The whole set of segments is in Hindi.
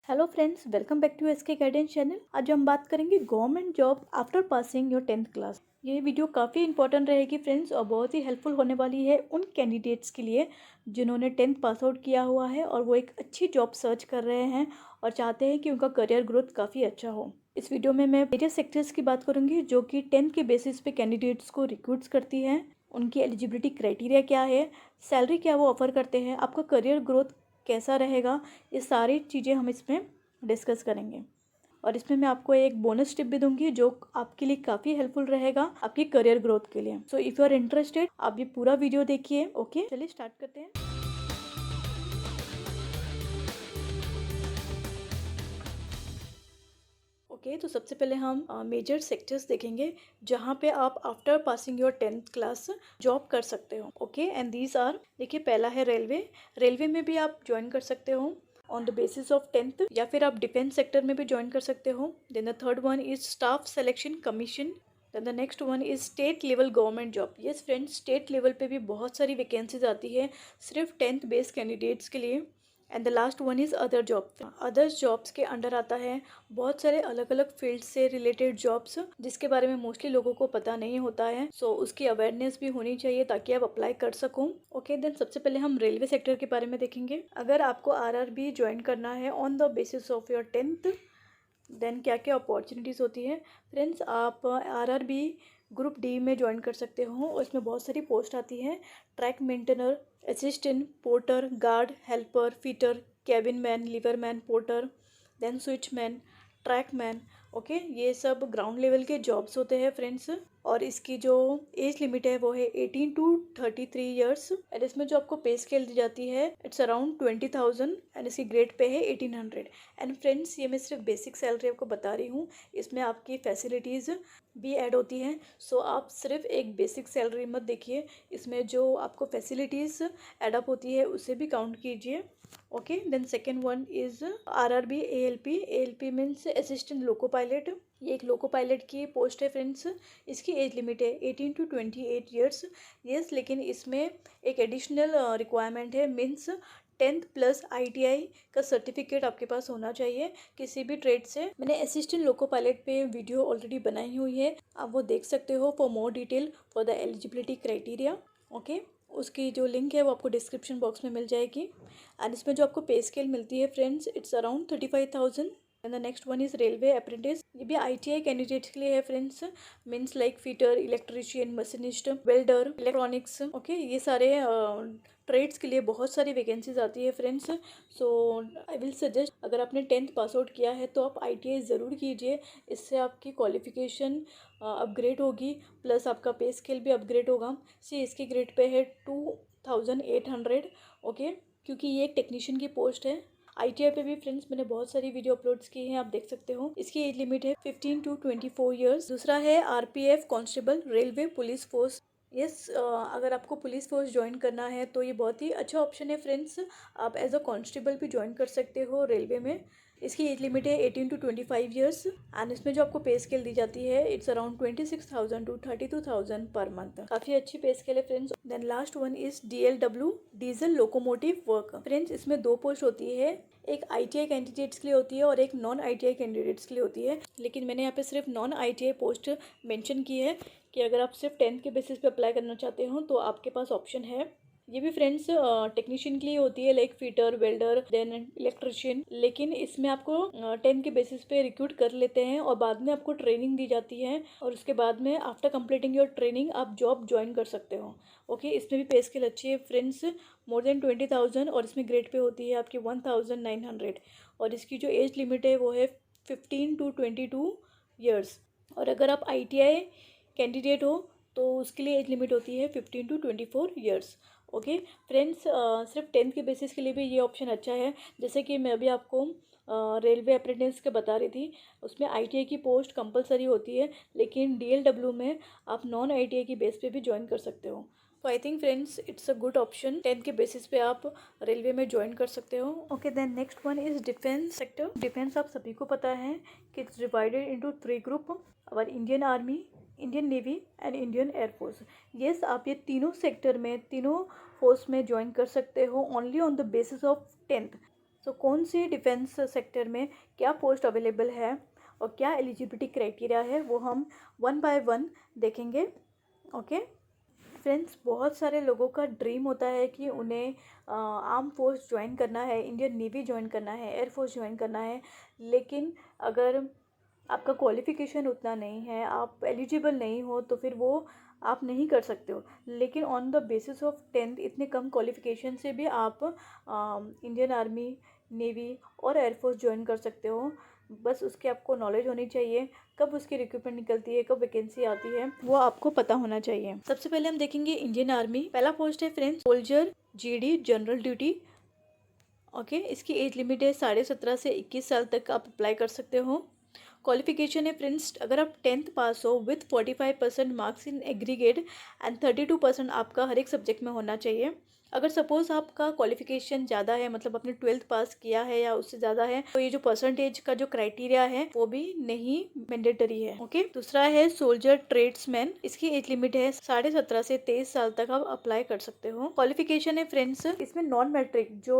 Hello friends, welcome back to SK guidance channel. आज हम बात करेंगे government job after passing your 10th class. ये वीडियो काफ़ी इंपॉर्टेंट रहेगी फ्रेंड्स और बहुत ही हेल्पफुल होने वाली है उन कैंडिडेट्स के लिए जिन्होंने 10th पास आउट किया हुआ है और वो एक अच्छी जॉब सर्च कर रहे हैं और चाहते हैं कि उनका करियर ग्रोथ काफ़ी अच्छा हो। इस वीडियो में मैं वेरियस सेक्टर्स की बात करूंगी जो कि 10th के बेसिस पे कैंडिडेट्स को रिक्रूट्स करती हैं। उनकी एलिजिबिलिटी क्राइटेरिया क्या है, सैलरी क्या वो ऑफर करते हैं, आपका करियर ग्रोथ कैसा रहेगा, ये सारी चीज़ें हम इसमें डिस्कस करेंगे। और इसमें मैं आपको एक बोनस टिप भी दूंगी जो आपके लिए काफ़ी हेल्पफुल रहेगा आपकी करियर ग्रोथ के लिए। So if you are interested, आप ये पूरा वीडियो देखिए। ओके, चलिए स्टार्ट करते हैं। ओके, तो सबसे पहले हम मेजर सेक्टर्स देखेंगे जहाँ पे आप after passing your 10th class job कर सकते हो। ओके, एंड दीज आर, देखिए पहला है रेलवे। रेलवे में भी आप ज्वाइन कर सकते हो on the basis of 10th, या फिर आप डिफेंस सेक्टर में भी ज्वाइन कर सकते हो। Then the third one is staff selection commission. Then the next one is state level government job. Yes friends, state level पे भी बहुत सारी वैकेंसीज आती है सिर्फ 10th बेस्ड कैंडिडेट्स के लिए। And the last one is other job. Others jobs के अंडर आता है बहुत सारे अलग अलग फील्ड से रिलेटेड जॉब्स जिसके बारे में मोस्टली लोगों को पता नहीं होता है। सो उसकी अवेयरनेस भी होनी चाहिए ताकि आप अप्लाई कर सको। ओके, देन सबसे पहले हम रेलवे सेक्टर के बारे में देखेंगे। अगर आपको आरआरबी ज्वाइन करना है on the basis of your 10th, then क्या क्या अपॉर्चुनिटीज़ होती है फ्रेंड्स। आप आरआरबी ग्रुप डी में ज्वाइन कर सकते हो और इसमें बहुत सारी पोस्ट आती हैं। Track maintainer, assistant, porter, guard, helper, fitter, cabin man, lever man, porter, then switch man, track man. Okay, ये सब ग्राउंड लेवल के जॉब्स होते हैं फ्रेंड्स। और इसकी जो एज लिमिट है वो है 18 टू 33 ईयर्स। एंड इसमें जो आपको पे स्केल दी जाती है इट्स अराउंड 20,000 एंड इसकी ग्रेड पे है 1800। एंड फ्रेंड्स, ये मैं सिर्फ बेसिक सैलरी आपको बता रही हूँ, इसमें आपकी फैसिलिटीज़ भी ऐड होती हैं। सो आप सिर्फ एक बेसिक सैलरी मत देखिए, इसमें जो आपको फैसिलिटीज़ एडअप होती है उसे भी काउंट कीजिए। Okay, then second one is RRB ALP. ALP means assistant loco pilot. ये एक लोको पायलट की पोस्ट है फ्रेंड्स। इसकी एज लिमिट है 18 टू 28 ईयर्स। यस, लेकिन इसमें एक एडिशनल रिक्वायरमेंट है, मीन्स 10th प्लस ITI का सर्टिफिकेट आपके पास होना चाहिए किसी भी ट्रेड से। मैंने असिस्टेंट लोको पायलट पे वीडियो ऑलरेडी बनाई हुई है, आप वो देख सकते हो for more detail for the eligibility criteria. Okay, उसकी जो लिंक है वो आपको डिस्क्रिप्शन बॉक्स में मिल जाएगी। एंड इसमें जो आपको पे स्केल मिलती है friends it's around 35,000। And the next one is railway apprentice. ये भी ITI कैंडिडेट्स के लिए है friends, means like fitter, electrician, machinist, welder, electronics. Okay, ये सारे ट्रेड्स के लिए बहुत सारी वैकेंसीज आती है friends. So I will suggest, अगर आपने 10th पास आउट किया है तो आप ITI ज़रूर कीजिए। इससे आपकी क्वालिफिकेशन अपग्रेड होगी, प्लस आपका पे स्केल भी अपग्रेड होगा। सी इसकी ग्रेड पे है 2800। ओके, क्योंकि ये एक टेक्नीशियन की पोस्ट है। ITI पे भी फ्रेंड्स मैंने बहुत सारी वीडियो अपलोड्स की हैं, आप देख सकते हो। इसकी एज लिमिट है 15 टू 24 ईयर्स। दूसरा है RPF constable, railway police force. Yes, अगर आपको पुलिस फोर्स ज्वाइन करना है तो ये बहुत ही अच्छा ऑप्शन है फ्रेंड्स। आप एज अ कांस्टेबल भी ज्वाइन कर सकते हो रेलवे में। इसकी एज लिमिट है 18 टू 25 ईयर्स। एंड इसमें जो आपको पे स्केल दी जाती है it's around 26,000 to 32,000 per month. काफ़ी अच्छी पे स्केल है friends. Then last one is DLW, diesel locomotive work. Friends, इसमें दो पोस्ट होती है, एक ITI कैंडिडेट्स के लिए होती है और एक नॉन ITI कैंडिडेट्स के लिए होती है। लेकिन मैंने यहाँ पे सिर्फ नॉन ITI पोस्ट मेंशन की है कि अगर आप सिर्फ 10th के बेसिस पे अप्लाई करना चाहते हो तो आपके पास ऑप्शन है। ये भी फ्रेंड्स टेक्नीशियन के लिए होती है, like fitter, welder, then electrician. लेकिन इसमें आपको 10th के बेसिस पे रिक्रूट कर लेते हैं और बाद में आपको ट्रेनिंग दी जाती है और उसके बाद में आफ्टर कंप्लीटिंग योर ट्रेनिंग आप जॉब ज्वाइन कर सकते हो। ओके, इसमें भी पे स्केल अच्छी है फ्रेंड्स, मोर देन 20,000 और इसमें ग्रेड पे होती है आपकी 1900। और इसकी जो एज लिमिट है वो है 15 टू 22 ईयर्स। और अगर आप ITI कैंडिडेट हो तो उसके लिए एज लिमिट होती है 15 टू 24 ईयर्स। ओके फ्रेंड्स, सिर्फ 10th के बेसिस के लिए भी ये ऑप्शन अच्छा है। जैसे कि मैं अभी आपको रेलवे अप्रेंटिस के बता रही थी, उसमें ITI की पोस्ट कंपलसरी होती है, लेकिन DLW में आप नॉन ITI की बेस पे भी ज्वाइन कर सकते हो। तो आई think friends it's a good option, 10th के बेसिस पे आप रेलवे में ज्वाइन कर सकते हो। Okay, then next one is defence sector. Defence आप सभी को पता है कि इट्स डिवाइडेड इनटू 3 ग्रुप, और Indian army, Indian navy and Indian air force. Yes, आप ये तीनों सेक्टर में, तीनों फोर्स में ज्वाइन कर सकते हो only on the basis of 10th। सो कौन से डिफेंस सेक्टर में क्या पोस्ट अवेलेबल है और क्या एलिजिबिलिटी क्राइटेरिया है वो हम वन बाय वन देखेंगे। ओके फ्रेंड्स, बहुत सारे लोगों का ड्रीम होता है कि उन्हें आर्म फोर्स ज्वाइन करना है, इंडियन नेवी ज्वाइन करना है, एयरफोर्स ज्वाइन करना है, लेकिन अगर आपका क्वालिफ़िकेशन उतना नहीं है, आप एलिजिबल नहीं हो, तो फिर वो आप नहीं कर सकते हो। लेकिन on the basis of 10th इतने कम क्वालिफ़िकेशन से भी आप इंडियन आर्मी, नेवी और एयरफोर्स ज्वाइन कर सकते हो। बस उसकी आपको नॉलेज होनी चाहिए, कब उसकी रिक्रूटमेंट निकलती है, कब वैकेंसी आती है, वो आपको पता होना चाहिए। सबसे पहले हम देखेंगे इंडियन आर्मी। पहला पोस्ट है friends soldier GD general duty. Okay इसकी एज लिमिट है 17.5 से 21 साल तक आप अप्लाई कर सकते हो। क्वालिफिकेशन है फ्रेंड्स, अगर आप 10th पास हो with 45% marks in aggregate and 32% आपका हर एक सब्जेक्ट में होना चाहिए। अगर सपोज़ आपका क्वालिफिकेशन ज़्यादा है, मतलब आपने 12th पास किया है या उससे ज़्यादा है, तो ये जो परसेंटेज का जो क्राइटेरिया है वो भी नहीं मैंडेटरी है। ओके दूसरा है सोल्जर ट्रेड्समैन। इसकी एज लिमिट है 17.5 से 23 साल तक आप अप्लाई कर सकते हो। क्वालिफिकेशन है फ्रेंड्स, इसमें नॉन मैट्रिक जो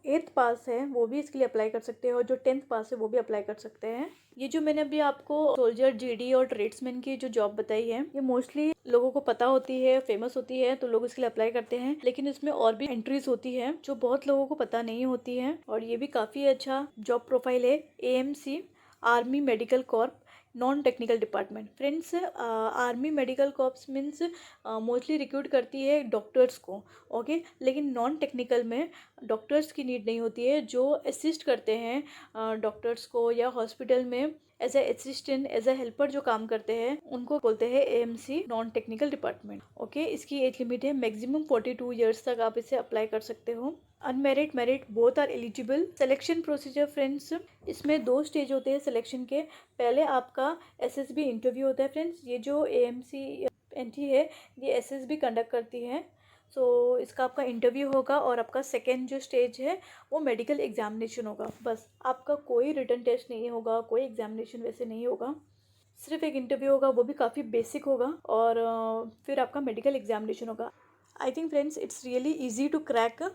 8th पास है वो भी इसके लिए अप्लाई कर सकते हो, जो 10th पास है वो भी अप्लाई कर सकते हैं। ये जो मैंने अभी आपको सोल्जर जीडी और ट्रेड्समैन की जो जॉब बताई है, ये मोस्टली लोगों को पता होती है, फेमस होती है, तो लोग इसके लिए अप्लाई करते हैं। लेकिन इसमें और भी एंट्रीज होती है जो बहुत लोगों को पता नहीं होती है, और ये भी काफ़ी अच्छा जॉब प्रोफाइल है। AMC army medical Corp non technical department. Friends army medical corps means mostly recruit करती है डॉक्टर्स को। ओके लेकिन नॉन टेक्निकल में डॉक्टर्स की नीड नहीं होती है, जो असिस्ट करते हैं डॉक्टर्स को या हॉस्पिटल में as a assistant, as a helper जो काम करते हैं, उनको बोलते हैं AMC non technical department. Okay इसकी एज लिमिट है मैक्सिमम 42 ईयर्स तक आप इसे अप्लाई कर सकते हो। Unmarried married both are eligible. Selection procedure friends, इसमें 2 स्टेज होते हैं सिलेक्शन के। पहले आपका एसएसबी इंटरव्यू होता है फ्रेंड्स। ये जो एएमसी एनटी है ये एसएसबी कंडक्ट करती है, सो इसका आपका इंटरव्यू होगा, और आपका सेकेंड जो स्टेज है वो मेडिकल एग्जामिनेशन होगा। बस आपका कोई रिटन टेस्ट नहीं होगा, कोई एग्जामिनेशन वैसे नहीं होगा, सिर्फ एक इंटरव्यू होगा, वो भी काफ़ी बेसिक होगा, और फिर आपका मेडिकल एग्जामिनेशन होगा। I think friends it's really easy to crack.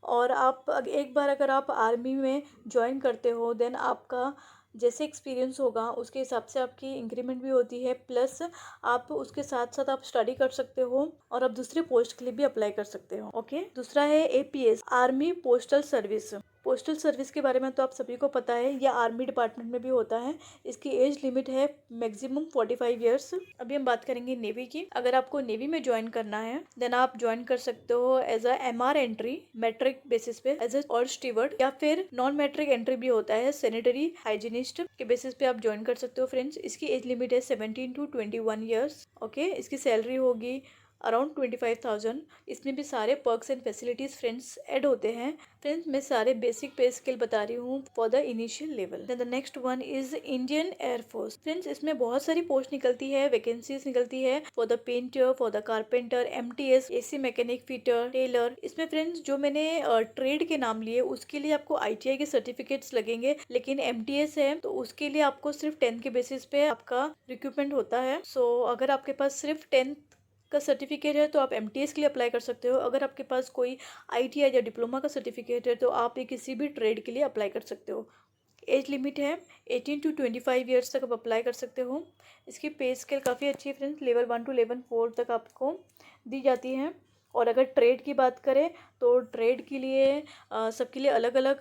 और आप एक बार अगर आप आर्मी में ज्वाइन करते हो, देन आपका जैसे एक्सपीरियंस होगा उसके हिसाब से आपकी इंक्रीमेंट भी होती है, प्लस आप उसके साथ साथ आप स्टडी कर सकते हो और आप दूसरे पोस्ट के लिए भी अप्लाई कर सकते हो। ओके दूसरा है APS army postal service. Postal service के बारे में तो आप सभी को पता है, यह आर्मी डिपार्टमेंट में भी होता है। इसकी एज लिमिट है मैक्सिमम 45 ईयर्स। अभी हम बात करेंगे नेवी की। अगर आपको नेवी में ज्वाइन करना है देन आप ज्वाइन कर सकते हो as a MR entry matric basis पे, एज और स्टीवर्ड, या फिर नॉन मैट्रिक एंट्री भी होता है, सैनिटरी हाइजीनिस्ट के बेसिस पे आप ज्वाइन कर सकते हो फ्रेंड्स। इसकी एज लिमिट है 17 to 21 ईयर्स। ओके इसकी सैलरी होगी अराउंड 25,000। इसमें भी सारे perks and facilities friends add होते हैं। फ्रेंड्स मैं सारे बेसिक पे स्किल बता रही हूँ for the initial level. The next one is Indian air force. Friends इसमें बहुत सारी पोस्ट निकलती है, वैकेंसीज निकलती है for the painter, for the carpenter, MTS, AC mechanic, fitter, tailor. इसमें फ्रेंड्स जो मैंने ट्रेड के नाम लिए उसके लिए आपको आईटीआई के सर्टिफिकेट्स लगेंगे, लेकिन एमटीएस है तो उसके लिए आपको सिर्फ 10th के बेसिस पे आपका रिक्रूटमेंट होता है। सो अगर आपके पास सिर्फ 10th का सर्टिफिकेट है तो आप एमटीएस के लिए अप्लाई कर सकते हो। अगर आपके पास कोई आईटीआई या डिप्लोमा का सर्टिफिकेट है तो आप ये किसी भी ट्रेड के लिए अप्लाई कर सकते हो। एज लिमिट है 18 to 25 ईयर्स तक आप अप्लाई कर सकते हो। इसकी पे स्केल काफ़ी अच्छी है फ्रेंड्स, लेवल 1 to लेवल 4 तक आपको दी जाती है। और अगर ट्रेड की बात करें तो ट्रेड के लिए सबके लिए अलग अलग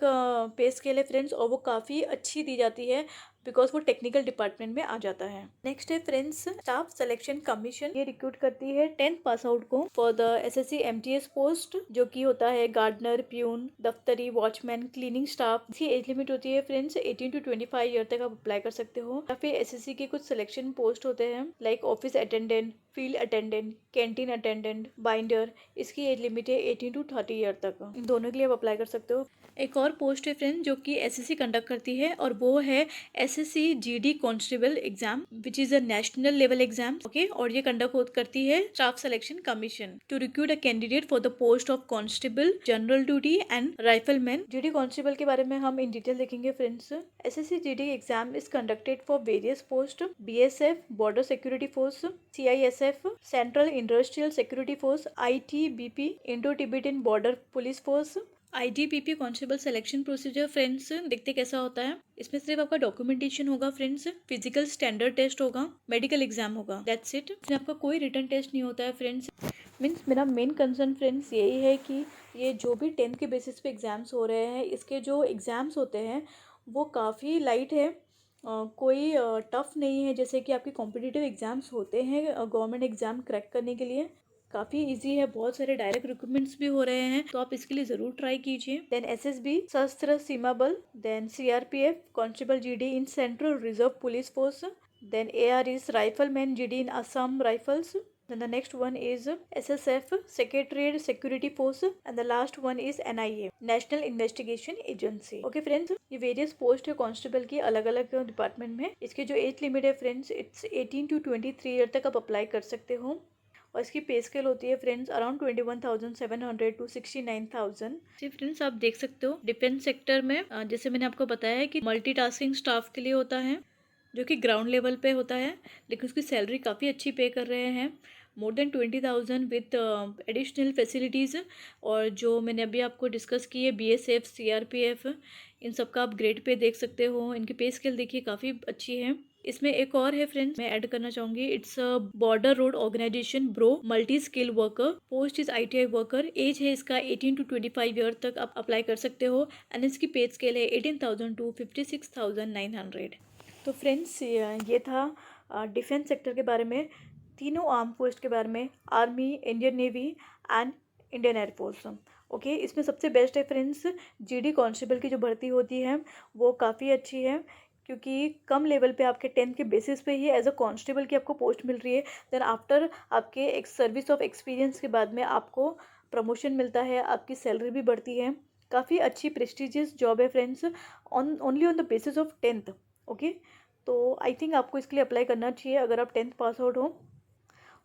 पे स्केल है फ्रेंड्स, और वो काफ़ी अच्छी दी जाती है बिकॉज वो टेक्निकल डिपार्टमेंट में आ जाता है। नेक्स्ट है फ्रेंड्स स्टाफ सिलेक्शन कमीशन। ये रिक्रूट करती है 10th पास आउट को for the assessee MTS post, जो कि होता है गार्डनर, प्यून, दफ्तरी, वॉचमैन, क्लीनिंग स्टाफ। इसकी एज लिमिट होती है फ्रेंड्स 18 to 25 ईयर तक आप अप्लाई कर सकते हो। या फिर एसएससी के कुछ सिलेक्शन पोस्ट होते हैं like office attendant, field attendant, canteen attendant, binder. इसकी एज लिमिट है 18 to 30 ईयर तक। इन दोनों के लिए आप अप्लाई कर सकते हो। एक और पोस्ट है फ्रेंड जो कि एसएससी कंडक्ट करती है, और वो है SSC GD constable exam which is a national level exam. Okay और ये कंडक्ट करती है staff selection commission to recruit a candidate for the post of constable, general duty and rifleman. GD constable के बारे में हम इन डिटेल देखेंगे friends. SSC GD exam is conducted for various post, BSF, border security force, CISF, central industrial security force, ITBP, Indo Tibetan border police force, IGPP constable selection procedure friends देखते कैसा होता है। इसमें सिर्फ आपका डॉक्यूमेंटेशन होगा फ्रेंड्स, फिजिकल स्टैंडर्ड टेस्ट होगा, मेडिकल एग्जाम होगा, दैट्स इट। इसमें आपका कोई रिटन टेस्ट नहीं होता है फ्रेंड्स। मीन्स मेरा मेन कंसर्न फ्रेंड्स यही है कि ये जो भी 10th के बेसिस पे एग्ज़ाम्स हो रहे हैं, इसके जो एग्ज़ाम्स होते हैं वो काफ़ी लाइट है। कोई टफ नहीं है जैसे कि आपके कॉम्पिटिटिव एग्ज़ाम्स होते हैं गवर्नमेंट एग्ज़ाम क्रैक करने के लिए। काफ़ी इजी है, बहुत सारे डायरेक्ट रिक्रूटमेंट्स भी हो रहे हैं, तो आप इसके लिए ज़रूर ट्राई कीजिए। Then SSB Sashastra Seema Bal, then CRPF constable GD in central reserve police force, then ARES rifleman GD in Assam rifles, then the next one is SSF Secretariat Security Force, and the last one is NIA National Investigation Agency। Okay friends, ये वेरियस पोस्ट है कांस्टेबल की अलग अलग डिपार्टमेंट में। इसके जो एज लिमिट है फ्रेंड्स, इट्स 18 to 23 ईयर तक आप अप्लाई कर सकते हो। और इसकी पे स्केल होती है फ्रेंड्स अराउंड 21,700 to 69,000। जी फ्रेंड्स, आप देख सकते हो डिफेंस सेक्टर में जैसे मैंने आपको बताया है कि मल्टीटास्किंग स्टाफ के लिए होता है, जो कि ग्राउंड लेवल पे होता है, लेकिन उसकी सैलरी काफ़ी अच्छी पे कर रहे हैं, more than 20,000 with additional facilities. और जो मैंने अभी आपको डिस्कस की है BSF CRPF, इन सब का आप ग्रेड पे देख सकते हो। इनकी पे स्केल देखिए काफ़ी अच्छी है। इसमें एक और है फ्रेंड्स, मैं ऐड करना चाहूँगी, it's a border road organisation BRO multi skill worker, post is ITI worker, age है इसका 18 to 25 ईयर तक आप अप्लाई कर सकते हो, एंड इसकी पे स्केल है 18,000 to 56,900। तो फ्रेंड्स ये था डिफेंस सेक्टर के बारे में, तीनों आर्म फोर्स के बारे में, army, Indian navy and Indian air force. Okay, इसमें सबसे बेस्ट है फ्रेंड्स GD कांस्टेबल की जो भर्ती होती है वो काफ़ी अच्छी है, क्योंकि कम लेवल पे आपके 10th के बेसिस पे ही एज अ कांस्टेबल की आपको पोस्ट मिल रही है। देन आफ्टर आपके एक सर्विस ऑफ एक्सपीरियंस के बाद में आपको प्रमोशन मिलता है, आपकी सैलरी भी बढ़ती है। काफ़ी अच्छी प्रेस्टिजियस जॉब है friends, only on the basis of 10th। Okay, तो आई थिंक आपको इसके लिए अप्लाई करना चाहिए अगर आप 10th पास आउट हो।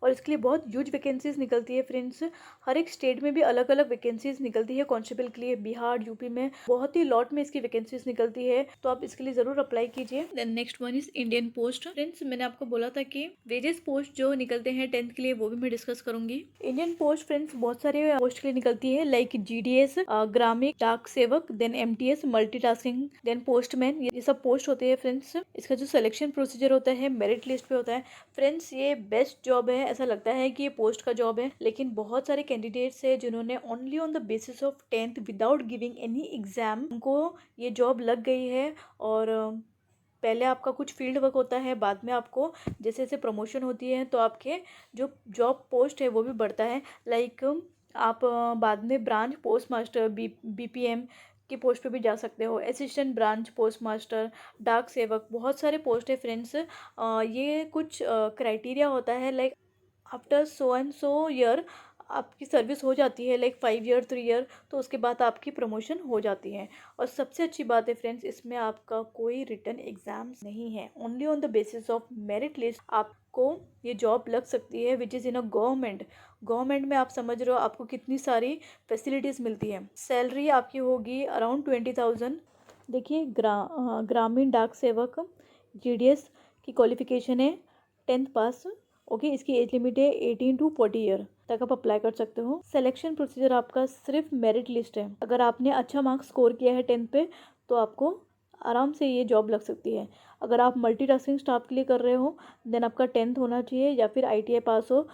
और इसके लिए बहुत ह्यूज वैकेंसीज निकलती है फ्रेंड्स, हर एक स्टेट में भी अलग अलग वैकेंसीज निकलती है कांस्टेबल के लिए। बिहार, यूपी में बहुत ही लॉट में इसकी वैकेंसीज निकलती है, तो आप इसके लिए जरूर अप्लाई कीजिए। Then next one is Indian post. Friends, मैंने आपको बोला था कि वेरियस पोस्ट जो निकलते हैं 10th के लिए वो भी मैं डिस्कस करूंगी। इंडियन पोस्ट फ्रेंड्स बहुत सारे पोस्ट के लिए निकलती है, लाइक GDS ग्रामीण डाक सेवक, then MTS multitasking, then postman, ये सब पोस्ट होते हैं फ्रेंड्स। इसका जो सिलेक्शन प्रोसीजर होता है मेरिट लिस्ट पे होता है फ्रेंड्स। ये बेस्ट जॉब है, ऐसा लगता है कि ये पोस्ट का जॉब है, लेकिन बहुत सारे कैंडिडेट्स हैं जिन्होंने only on the basis of 10th without giving any exam उनको ये जॉब लग गई है। और पहले आपका कुछ फील्ड वर्क होता है, बाद में आपको जैसे जैसे प्रमोशन होती है तो आपके जो जॉब पोस्ट है वो भी बढ़ता है। लाइक आप बाद में ब्रांच पोस्ट मास्टर BPM की पोस्ट पे भी जा सकते हो, असिस्टेंट ब्रांच पोस्ट मास्टर, डाक सेवक, बहुत सारे पोस्ट है फ्रेंड्स। ये कुछ क्राइटेरिया होता है, like after so and so year आपकी सर्विस हो जाती है, लाइक 5 ईयर 3 ईयर, तो उसके बाद आपकी प्रमोशन हो जाती है। और सबसे अच्छी बात है फ्रेंड्स, इसमें आपका कोई रिटन एग्जाम्स नहीं है, only on the basis of merit list आपको ये जॉब लग सकती है, which is in a government में। आप समझ रहे हो आपको कितनी सारी फैसिलिटीज़ मिलती है। सैलरी आपकी होगी अराउंड 20,000। देखिए ग्रामीण डाक सेवक GDS की क्वालिफिकेशन है 10th पास। ओके, इसकी एज लिमिट है 18 to 40 ईयर तक आप अप्लाई कर सकते हो। सिलेक्शन प्रोसीजर आपका सिर्फ मेरिट लिस्ट है, अगर आपने अच्छा मार्क्स स्कोर किया है 10th पे तो आपको आराम से ये जॉब लग सकती है। अगर आप मल्टीटास्किंग स्टाफ के लिए कर रहे हो देन आपका 10th होना चाहिए या फिर ITI पास हो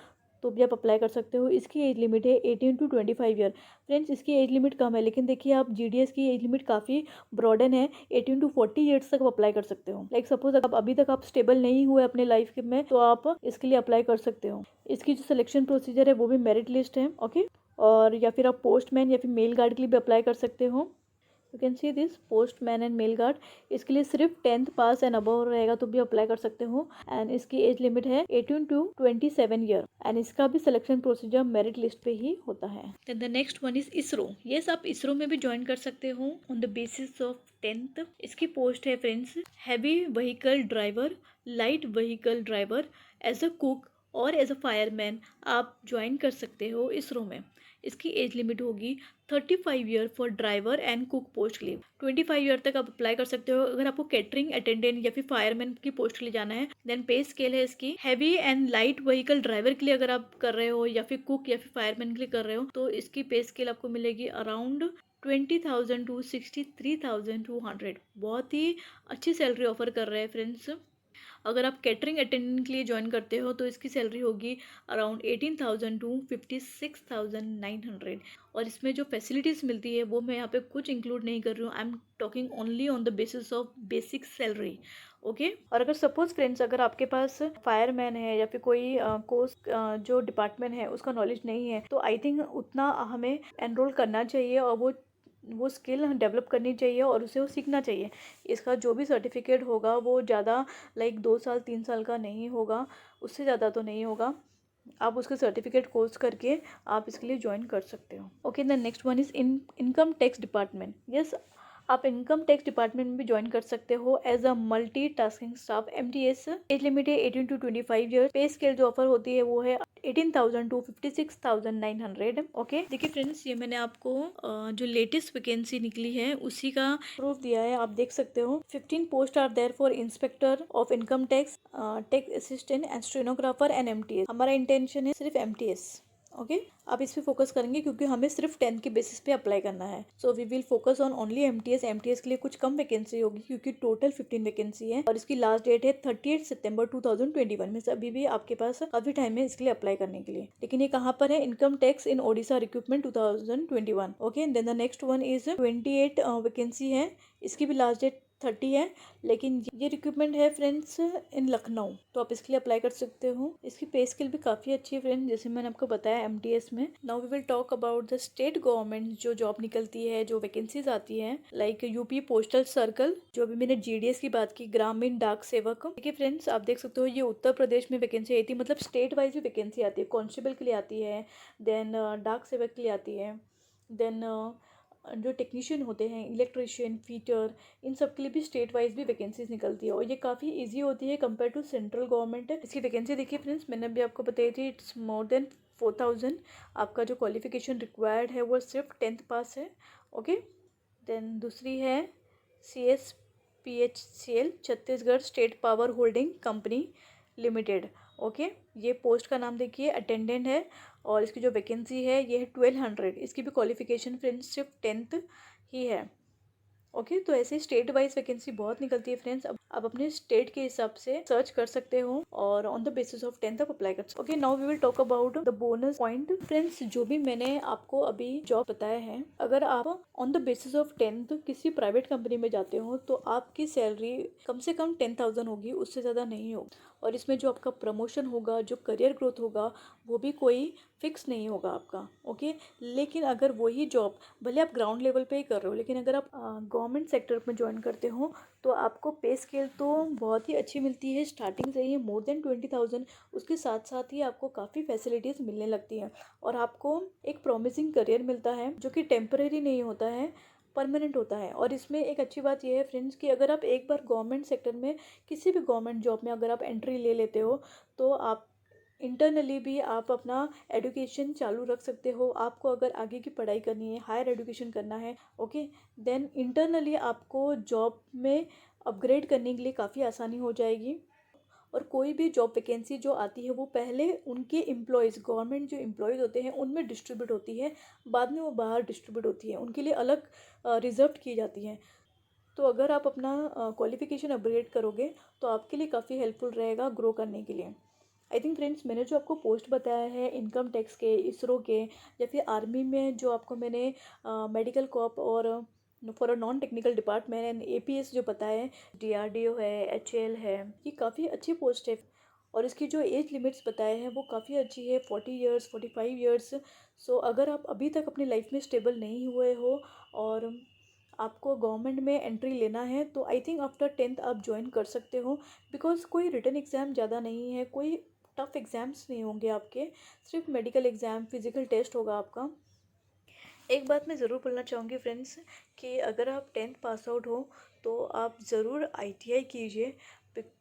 तो भी आप अप्लाई कर सकते हो। इसकी एज लिमिट है 18 to 25 ईयर। फ्रेंड्स, इसकी एज लिमिट कम है, लेकिन देखिए आप GDS की एज लिमिट काफ़ी ब्रॉडन है, 18 to 40 ईयर्स तक आप अप्लाई कर सकते हो। लाइक सपोज आप अभी तक आप स्टेबल नहीं हुए अपने लाइफ में तो आप इसके लिए अप्लाई कर सकते हो। इसकी जो सिलेक्शन प्रोसीजर है वो भी मेरिट लिस्ट है। ओके, और या फिर आप पोस्टमैन या फिर मेल गार्ड के लिए भी अप्लाई कर सकते हो। You can see this postman and mail guard, इसके लिए सिर्फ 10th पास एंड अबव रहेगा तो भी अप्लाई कर सकते हो। एंड इसकी एज लिमिट है 18 to 27 ईयर, एंड इसका भी सिलेक्शन प्रोसीजर मेरिट लिस्ट पे ही होता है। Then the next one is ISRO. Yes, आप इसरो में भी ज्वाइन कर सकते हो on the basis of 10th। इसकी पोस्ट है friends heavy vehicle driver, light vehicle driver, as a cook और एज अ फायरमैन आप ज्वाइन कर सकते हो इसरो में। इसकी एज लिमिट होगी 35 year for driver and cook post के लिए। 25 ईयर तक आप अप्लाई कर सकते हो अगर आपको कैटरिंग अटेंडेंट या फिर फायरमैन की पोस्ट के लिए जाना है। देन पे स्केल है इसकी heavy and light vehicle driver के लिए अगर आप कर रहे हो या फिर कुक या फिर फायरमैन के लिए कर रहे हो तो इसकी पे स्केल आपको मिलेगी अराउंड 20,000 टू 63,200, बहुत ही अच्छी सैलरी ऑफर कर रहे हैं फ्रेंड्स। अगर आप कैटरिंग अटेंडेंट के लिए ज्वाइन करते हो तो इसकी सैलरी होगी अराउंड 18,000 टू 56,900। और इसमें जो फैसिलिटीज़ मिलती है वो मैं यहाँ पे कुछ इंक्लूड नहीं कर रही हूँ, I am talking only on the basis of basic salary. Okay, और अगर सपोज फ्रेंड्स अगर आपके पास फायरमैन है या फिर कोई कोर्स जो डिपार्टमेंट है उसका नॉलेज नहीं है, तो आई थिंक उतना हमें एनरोल करना चाहिए और वो स्किल डेवलप करनी चाहिए और उसे वो सीखना चाहिए। इसका जो भी सर्टिफिकेट होगा वो ज़्यादा लाइक 2 साल 3 साल का नहीं होगा, उससे ज़्यादा तो नहीं होगा। आप उसके सर्टिफिकेट कोर्स करके आप इसके लिए ज्वाइन कर सकते हो। Okay, the next one is income tax department. Yes, आप इनकम टैक्स डिपार्टमेंट में भी ज्वाइन कर सकते हो as a multi tasking staff MTS। Age limit है 18 टू 25 ईयर्स। पे स्केल जो ऑफर होती है वो है 18,000 टू 56,900। ओके, देखिए फ्रेंड्स, ये मैंने आपको जो लेटेस्ट वैकेंसी निकली है उसी का प्रूफ दिया है, आप देख सकते हो। 15 post are there for inspector of income tax, tax assistant and stenographer and MTS। हमारा इंटेंशन है सिर्फ MTS। ओके, आप इस पे फोकस करेंगे क्योंकि हमें सिर्फ 10th के बेसिस पे अप्लाई करना है। So we will focus on only MTS के लिए कुछ कम वैकेंसी होगी क्योंकि टोटल 15 वैकेंसी है और इसकी लास्ट डेट है 30 सितंबर 2021 में। अभी भी आपके पास काफी टाइम है इसके लिए अप्लाई करने के लिए। लेकिन ये कहाँ पर है? Income tax in Odisha recruitment 2021। Okay, then the next one is 28 vacancy है, इसकी भी लास्ट डेट 30 है, लेकिन ये रिक्रूटमेंट है फ्रेंड्स इन लखनऊ, तो आप इसके लिए अप्लाई कर सकते हो। इसकी पे स्केल भी काफ़ी अच्छी है फ्रेंड्स, जैसे मैंने आपको बताया MTS में। Now we will talk about the state government जो जॉब निकलती है, जो वैकेंसीज आती है, लाइक यूपी पोस्टल सर्कल, जो अभी मैंने GDS की बात की, ग्रामीण डाक सेवक। ठीक है फ्रेंड्स, आप देख सकते हो ये उत्तर प्रदेश में वैकेंसी आई थी, मतलब स्टेट वाइज भी वैकेंसी आती है। कॉन्स्टेबल के लिए आती है, देन डाक सेवक के लिए आती है, देन जो टेक्नीशियन होते हैं, इलेक्ट्रिशियन, फीटर, इन सब के लिए भी स्टेट वाइज भी वैकेंसीज निकलती है और ये काफ़ी इजी होती है कंपेयर टू सेंट्रल गवर्नमेंट। इसकी वैकेंसी देखिए फ्रेंड्स, मैंने अभी आपको बताई थी, इट्स मोर देन 4,000। आपका जो क्वालिफिकेशन रिक्वायर्ड है वो सिर्फ 10th पास है। ओके, देन दूसरी है CSPHCL, Chhattisgarh state power holding company limited. Okay, ये पोस्ट का नाम देखिए, अटेंडेंट है और इसकी जो वैकेंसी है ये है 1200। इसकी भी क्वालिफिकेशन फ्रेंड्स सिर्फ 10th ही है। ओके, तो ऐसे स्टेट वाइज वैकेंसी बहुत निकलती है फ्रेंड्स। अब आप अपने स्टेट के हिसाब से सर्च कर सकते हो और on the basis of 10th आप अप्लाई कर सकते हो। Okay, now we will talk about the bonus point. Friends, जो भी मैंने आपको अभी जॉब बताया है, अगर आप on the basis of 10th किसी प्राइवेट कंपनी में जाते हो तो आपकी सैलरी कम से कम 10,000 होगी, उससे ज़्यादा नहीं होगी। और इसमें जो आपका प्रमोशन होगा, जो करियर ग्रोथ होगा, वो भी कोई फिक्स नहीं होगा आपका। ओके, लेकिन अगर वही जॉब भले आप ग्राउंड लेवल पे ही कर रहे हो, लेकिन अगर आप गवर्नमेंट सेक्टर में ज्वाइन करते हो तो आपको पे स्केल तो बहुत ही अच्छी मिलती है, स्टार्टिंग से ही मोर देन 20,000। उसके साथ साथ ही आपको काफ़ी फैसिलिटीज़ मिलने लगती हैं और आपको एक प्रॉमिसिंग करियर मिलता है जो कि टेम्परेरी नहीं होता है, परमानेंट होता है। और इसमें एक अच्छी बात यह है फ्रेंड्स कि अगर आप एक बार गवर्नमेंट सेक्टर में किसी भी गवर्नमेंट जॉब में अगर आप एंट्री ले लेते हो तो आप इंटरनली भी आप अपना एजुकेशन चालू रख सकते हो। आपको अगर आगे की पढ़ाई करनी है, हायर एजुकेशन करना है, ओके, देन इंटरनली आपको जॉब में अपग्रेड करने के लिए काफ़ी आसानी हो जाएगी। और कोई भी जॉब वैकेंसी जो आती है वो पहले उनके एम्प्लॉयज़, गवर्नमेंट जो एम्प्लॉयज़ होते हैं उनमें डिस्ट्रीब्यूट होती है, बाद में वो बाहर डिस्ट्रीब्यूट होती है, उनके लिए अलग रिजर्व की जाती हैं। तो अगर आप अपना क्वालिफिकेशन अपग्रेड करोगे तो आपके लिए काफ़ी हेल्पफुल रहेगा ग्रो करने के लिए। आई थिंक फ्रेंड्स, मैंने जो आपको पोस्ट बताया है इनकम टैक्स के, इसरो के, या फिर आर्मी में जो आपको मैंने मेडिकल कॉप और for a non technical department and APS जो बताया है, DRDO है, HAL है, ये काफ़ी अच्छी पोस्ट है। और इसकी जो एज लिमिट्स बताए हैं वो काफ़ी अच्छी है, 40 ईयर्स, 45 ईयर्स। सो अगर आप अभी तक अपनी लाइफ में स्टेबल नहीं हुए हो और आपको गवर्नमेंट में एंट्री लेना है तो आई थिंक आफ्टर 10th आप ज्वाइन कर सकते हो। बिकॉज कोई रिटन एग्ज़ाम ज़्यादा नहीं है, कोई टफ एग्ज़ाम्स नहीं होंगे आपके, सिर्फ मेडिकल एग्ज़ाम, फिजिकल टेस्ट होगा आपका। एक बात मैं ज़रूर बोलना चाहूँगी फ्रेंड्स कि अगर आप 10th पास आउट हो तो आप ज़रूर ITI कीजिए।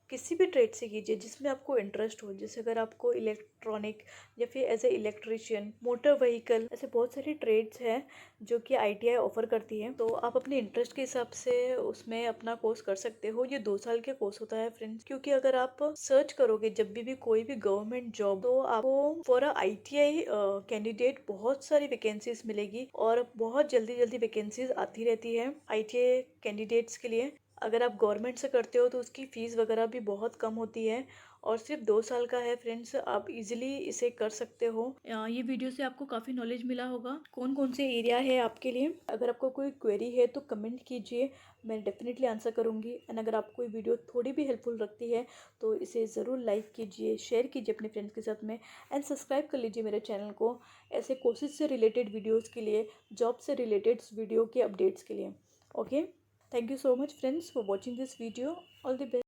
किसी भी ट्रेड से कीजिए जिसमें आपको इंटरेस्ट हो। जैसे अगर आपको इलेक्ट्रॉनिक या फिर as a electrician, motor vehicle, ऐसे बहुत सारी ट्रेड्स हैं जो कि ITI ऑफर करती है। तो आप अपने इंटरेस्ट के हिसाब से उसमें अपना कोर्स कर सकते हो। ये 2 साल के कोर्स होता है फ्रेंड्स, क्योंकि अगर आप सर्च करोगे जब भी कोई भी गवर्नमेंट जॉब, तो आपको फॉर अ ITI कैंडिडेट बहुत सारी वैकेंसीज मिलेगी और बहुत जल्दी जल्दी वैकेंसीज आती रहती है ITI कैंडिडेट्स के लिए। अगर आप गवर्नमेंट से करते हो तो उसकी फ़ीस वगैरह भी बहुत कम होती है और सिर्फ 2 साल का है फ्रेंड्स, आप इजीली इसे कर सकते हो। ये वीडियो से आपको काफ़ी नॉलेज मिला होगा कौन कौन से एरिया है आपके लिए। अगर आपको कोई क्वेरी है तो कमेंट कीजिए, मैं डेफिनेटली आंसर करूँगी। एंड अगर आपको ये वीडियो थोड़ी भी हेल्पफुल लगती है तो इसे ज़रूर लाइक कीजिए, शेयर कीजिए अपने फ्रेंड्स के साथ में, एंड सब्सक्राइब कर लीजिए मेरे चैनल को ऐसे कोर्सेज से रिलेटेड वीडियोज़ के लिए, जॉब से रिलेटेड वीडियो के अपडेट्स के लिए। Okay, thank you so much friends for watching this video. All the best.